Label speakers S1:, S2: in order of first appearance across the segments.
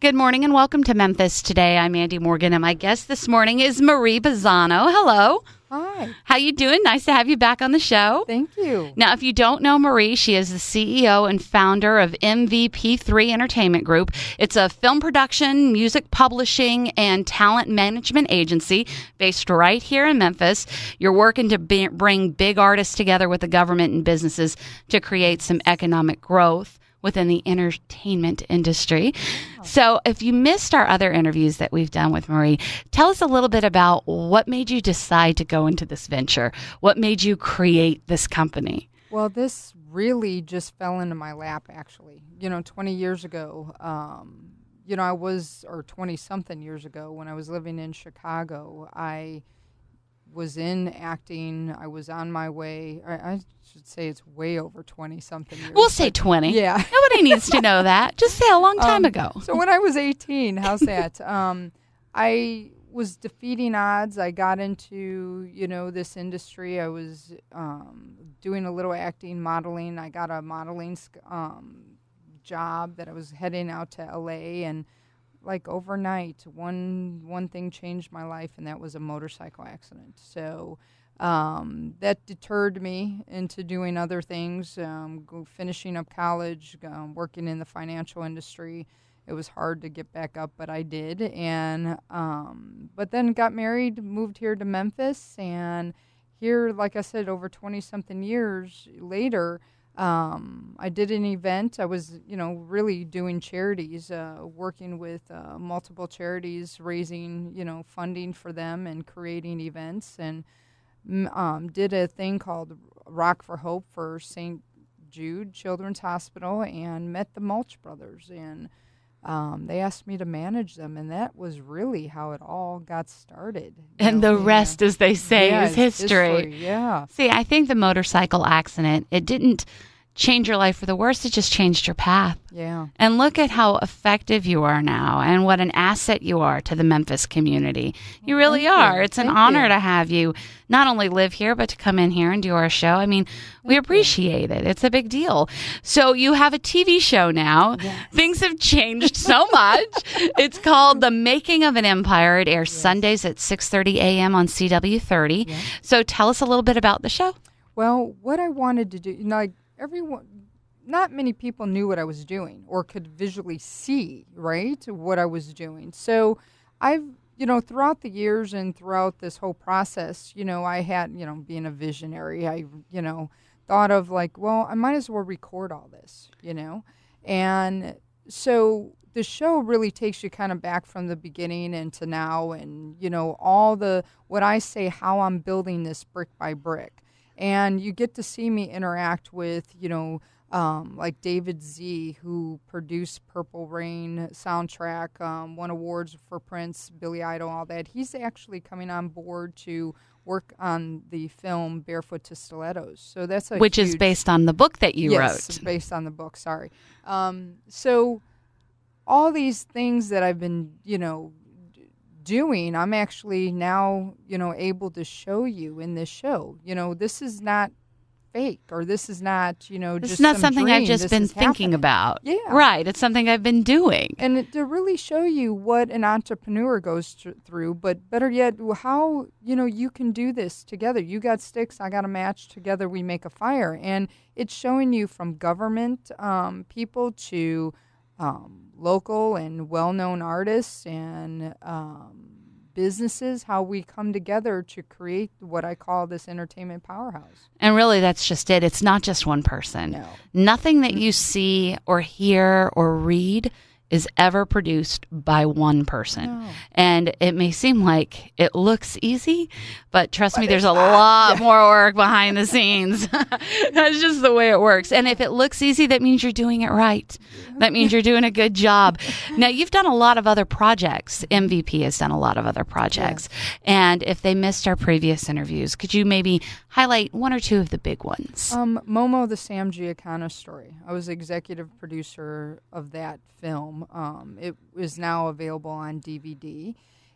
S1: Good morning and welcome to Memphis today. I'm Mandy Morgan and my guest this morning is Marie Pizano. Hello.
S2: Hi.
S1: How you doing? Nice to have you back on the show.
S2: Thank you.
S1: Now, if you don't know Marie, she is the CEO and founder of MVP3 Entertainment Group. It's a film production, music publishing, and talent management agency based right here in Memphis. You're working to bring big artists together with the government and businesses to create some economic growth within the entertainment industry. Wow. So if you missed our other interviews that we've done with Marie, tell us a little bit about what made you decide to go into this venture. What made you create this company?
S2: Well, this really just fell into my lap, actually. 20 years ago, I was, or 20-something years ago, when I was living in Chicago, I was in acting. I was on my way. I should say it's way over 20-something years.
S1: We'll say 20.
S2: Yeah.
S1: Nobody needs to know that. Just say a long time ago.
S2: So when I was 18, how's that? I was defeating odds. I got into, this industry. I was doing a little acting, modeling. I got a modeling job that I was heading out to L.A., and like overnight, one thing changed my life, and that was a motorcycle accident. So that deterred me into doing other things, finishing up college, working in the financial industry. It was hard to get back up, but I did. And but then got married, moved here to Memphis, and here, like I said, over 20-something years later, I did an event. I was, really doing charities, working with multiple charities, raising, funding for them and creating events, and did a thing called Rock for Hope for St. Jude Children's Hospital, and met the Mulch Brothers, and they asked me to manage them, and that was really how it all got started.
S1: And the rest, as they say, is history.
S2: Yeah.
S1: See, I think the motorcycle accident, it didn't change your life for the worse. It just changed your path.
S2: Yeah.
S1: And look at how effective you are now and what an asset you are to the Memphis community. You really are. It's an honor to have you not only live here, but to come in here and do our show. I mean, we appreciate it. It's a big deal. So you have a TV show now. Yes. Things have changed so much. It's called The Making of an Empire. It airs Sundays at 6:30 a.m. on CW30. Yes. So tell us a little bit about the show.
S2: Well, what I wanted to do, not many people knew what I was doing or could visually see, right, what I was doing. So I've, throughout the years and throughout this whole process, I had, being a visionary, I, thought of like, well, I might as well record all this, And so the show really takes you kind of back from the beginning and to now, and, all what I say, how I'm building this brick by brick. And you get to see me interact with, like David Z, who produced Purple Rain soundtrack, won awards for Prince, Billy Idol, all that. He's actually coming on board to work on the film Barefoot to Stilettos. So that's
S1: which is based on the book that you wrote.
S2: Yes, based on the book. Sorry. So all these things that I've been, doing, I'm actually now, able to show you in this show. This is not fake, or this is not,
S1: this
S2: just
S1: is not
S2: some
S1: something
S2: dream.
S1: I've just been thinking about.
S2: Yeah.
S1: Right. It's something I've been doing.
S2: And to really show you what an entrepreneur goes through, but better yet, how, you can do this together. You got sticks, I got a match, together we make a fire. And it's showing you from government people to local and well-known artists and businesses, how we come together to create what I call this entertainment powerhouse.
S1: And really, that's just it. It's not just one person.
S2: No.
S1: Nothing that you see or hear or read is ever produced by one person.
S2: No.
S1: And it may seem like it looks easy, but trust me, there's a lot more work behind the scenes. That's just the way it works. And if it looks easy, that means you're doing it right. That means you're doing a good job. Now, you've done a lot of other projects. MVP has done a lot of other projects. Yes. And if they missed our previous interviews, could you maybe highlight one or two of the big ones?
S2: Momo, the Sam Giancana story. I was executive producer of that film. It is now available on DVD.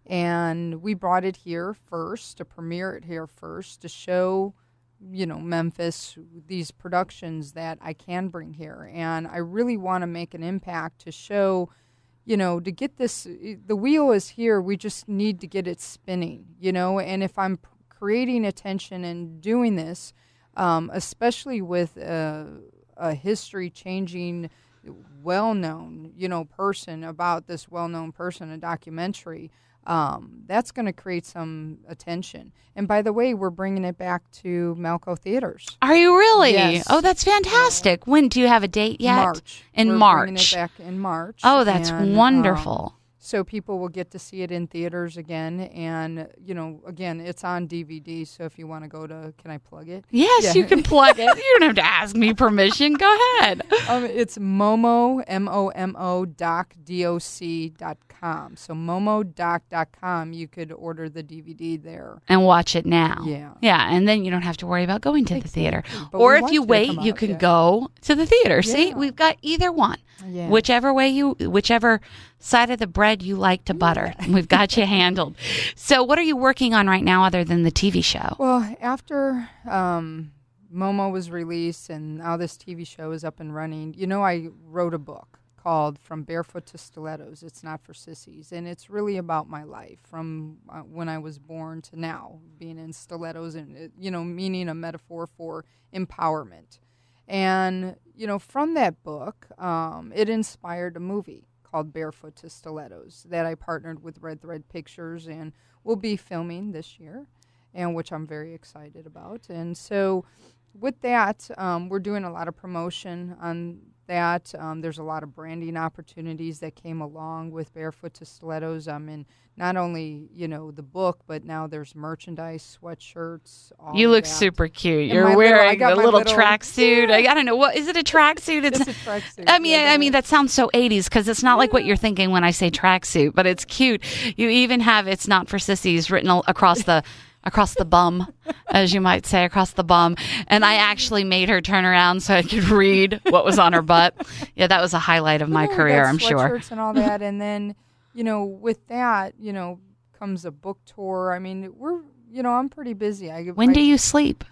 S2: And we brought it here first, to premiere it here first, to show, Memphis, these productions that I can bring here. And I really want to make an impact to show, to get this, the wheel is here. We just need to get it spinning, and if I'm creating attention and doing this, especially with a history-changing, well-known, person about this well-known person, a documentary, that's going to create some attention. And by the way, we're bringing it back to Malco Theaters.
S1: Are you really?
S2: Yes.
S1: Oh, that's fantastic. When do you have a date yet?
S2: March.
S1: In
S2: We're
S1: March.
S2: bringing it back in March.
S1: Oh, that's
S2: and,
S1: wonderful.
S2: So people will get to see it in theaters again. And, again, it's on DVD. So if you want to go to, can I plug it?
S1: Yes,
S2: Yeah.
S1: you can plug it. You don't have to ask me permission. Go ahead.
S2: It's Momo, M-O-M-O, doc.com. So momodoc.com, you could order the DVD there.
S1: And watch it now.
S2: Yeah.
S1: Yeah, and then you don't have to worry about going to the theater.
S2: But
S1: Or
S2: we
S1: if
S2: want
S1: you
S2: you to
S1: wait,
S2: come
S1: you
S2: out,
S1: can
S2: yeah.
S1: go to the theater. See,
S2: Yeah.
S1: we've got either one.
S2: Yeah.
S1: Whichever side of the bread you like to butter. We've got you handled. So what are you working on right now other than the TV show?
S2: Well, after Momo was released and now this TV show is up and running, I wrote a book called From Barefoot to Stilettos. It's Not for Sissies. And it's really about my life from when I was born to now, being in stilettos and, meaning a metaphor for empowerment. And, from that book, it inspired a movie called Barefoot to Stilettos that I partnered with Red Thread Pictures and will be filming this year, and which I'm very excited about. And so with that, we're doing a lot of promotion on that. There's a lot of branding opportunities that came along with Barefoot to Stilettos. I'm in not only, the book, but now there's merchandise, sweatshirts.
S1: You look
S2: that.
S1: super cute.
S2: And
S1: You're
S2: my
S1: wearing
S2: got
S1: a
S2: my
S1: little tracksuit.
S2: Yeah.
S1: I don't know. What is it, a tracksuit?
S2: It's a tracksuit.
S1: I mean, that sounds so 80s because it's not like what you're thinking when I say tracksuit, but it's cute. You even have "It's Not for Sissies" written across the bum, as you might say, across the bum. And I actually made her turn around so I could read what was on her butt. Yeah, that was a highlight of my career, I'm sure.
S2: Sweatshirts and all that, and then with that, comes a book tour. I mean, I'm pretty busy.
S1: When do you sleep?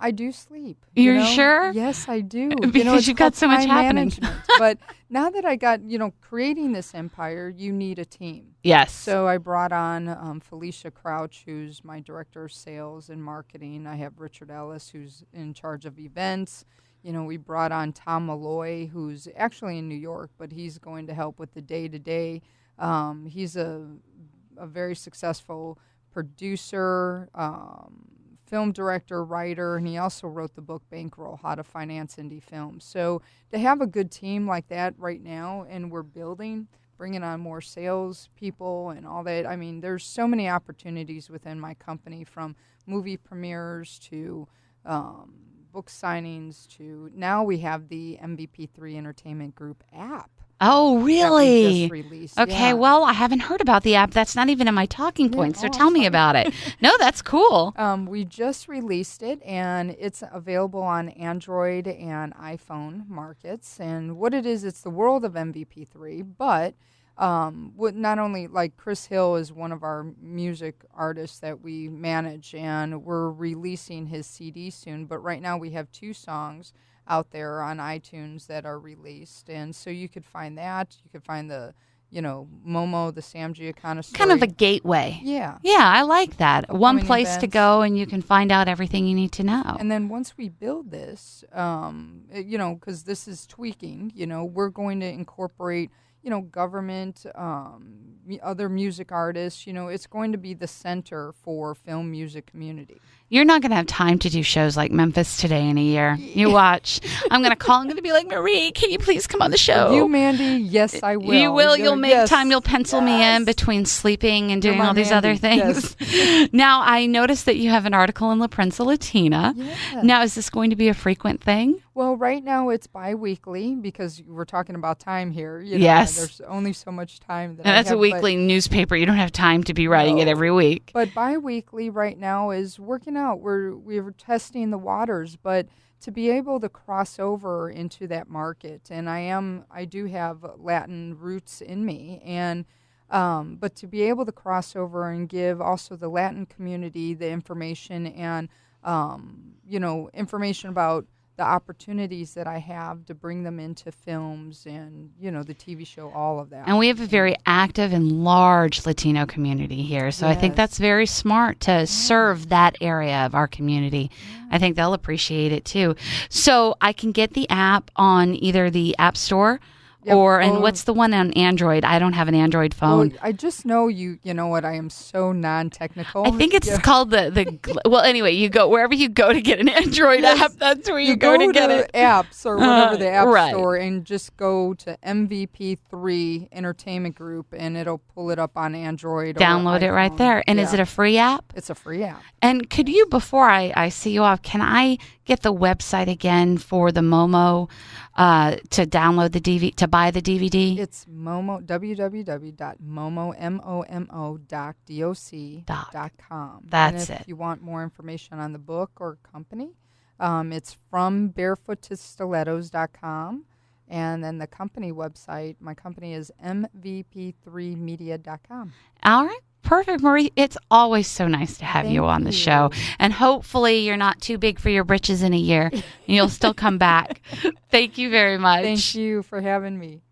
S2: I do sleep.
S1: You're sure?
S2: Yes, I do.
S1: Because you've got so much happening.
S2: But now that I got, creating this empire, you need a team.
S1: Yes.
S2: So I brought on Felicia Crouch, who's my director of sales and marketing. I have Richard Ellis, who's in charge of events. We brought on Tom Malloy, who's actually in New York, but he's going to help with the day-to-day. He's a very successful producer, film director, writer, and he also wrote the book Bankroll, How to Finance Indie Films. So to have a good team like that right now, and we're bringing on more sales people and all that. I mean, there's so many opportunities within my company, from movie premieres to book signings to now we have the MVP3 Entertainment Group app.
S1: Oh, really?
S2: That we just released.
S1: Okay,
S2: yeah.
S1: well, I haven't heard about the app. That's not even in my talking points, so tell me about it. No, that's cool.
S2: We just released it, and it's available on Android and iPhone markets. And what it is, it's the world of MVP3, but not only, like, Chris Hill is one of our music artists that we manage, and we're releasing his CD soon, but right now we have 2 songs out there on iTunes that are released, and so you could find that. You could find the, Momo, the Sam Giancana story.
S1: Kind of a gateway.
S2: Yeah.
S1: Yeah, I like that. One place to
S2: events.
S1: go, and you can find out everything you need to know.
S2: And then once we build this, because this is tweaking, we're going to incorporate, government, other music artists. It's going to be the center for film music community.
S1: You're not going to have time to do shows like Memphis Today in a year. You watch. I'm going to call. I'm going to be like, Marie, can you please come on the show?
S2: You, Mandy? Yes, I will.
S1: You will. You'll make time. You'll pencil me in
S2: Yes.
S1: between sleeping and doing
S2: You're my
S1: all these
S2: Mandy.
S1: other things.
S2: Yes.
S1: Now, I noticed that you have an article in La Prensa Latina.
S2: Yeah.
S1: Now, is this going to be a frequent thing?
S2: Well, right now it's bi-weekly because we're talking about time here.
S1: Yes.
S2: There's only so much time that
S1: And
S2: I
S1: that's
S2: have,
S1: a weekly newspaper. You don't have time to be writing it every week.
S2: But bi-weekly right now is working out. We're testing the waters, but to be able to cross over into that market, and I do have Latin roots in me, and but to be able to cross over and give also the Latin community the information and information about the opportunities that I have to bring them into films and, the TV show, all of that.
S1: And we have a very active and large Latino community here. So I think that's very smart to serve that area of our community. I think they'll appreciate it too. So I can get the app on either the App Store and what's the one on Android? I don't have an Android phone.
S2: Well, I just know you know what, I am so non-technical.
S1: I think it's called well, anyway, you go wherever you go to get an Android app, that's where you go to get it.
S2: Apps or whatever the App Store, and just go to MVP3 Entertainment Group, and it'll pull it up on Android.
S1: Download it right there. And is it a free app?
S2: It's a free app.
S1: And could you, before I see you off, can I get the website again for the Momo to download the DVD, to buy the DVD?
S2: It's Momo, www.momo.doc.com.
S1: That's
S2: and
S1: it.
S2: If you want more information on the book or company, it's from barefoot-to-stilettos.com. And then the company website, my company is mvp3media.com.
S1: All right. Perfect, Marie. It's always so nice to have you on the show. And hopefully you're not too big for your britches in a year. And you'll still come back. Thank you very much.
S2: Thank you for having me.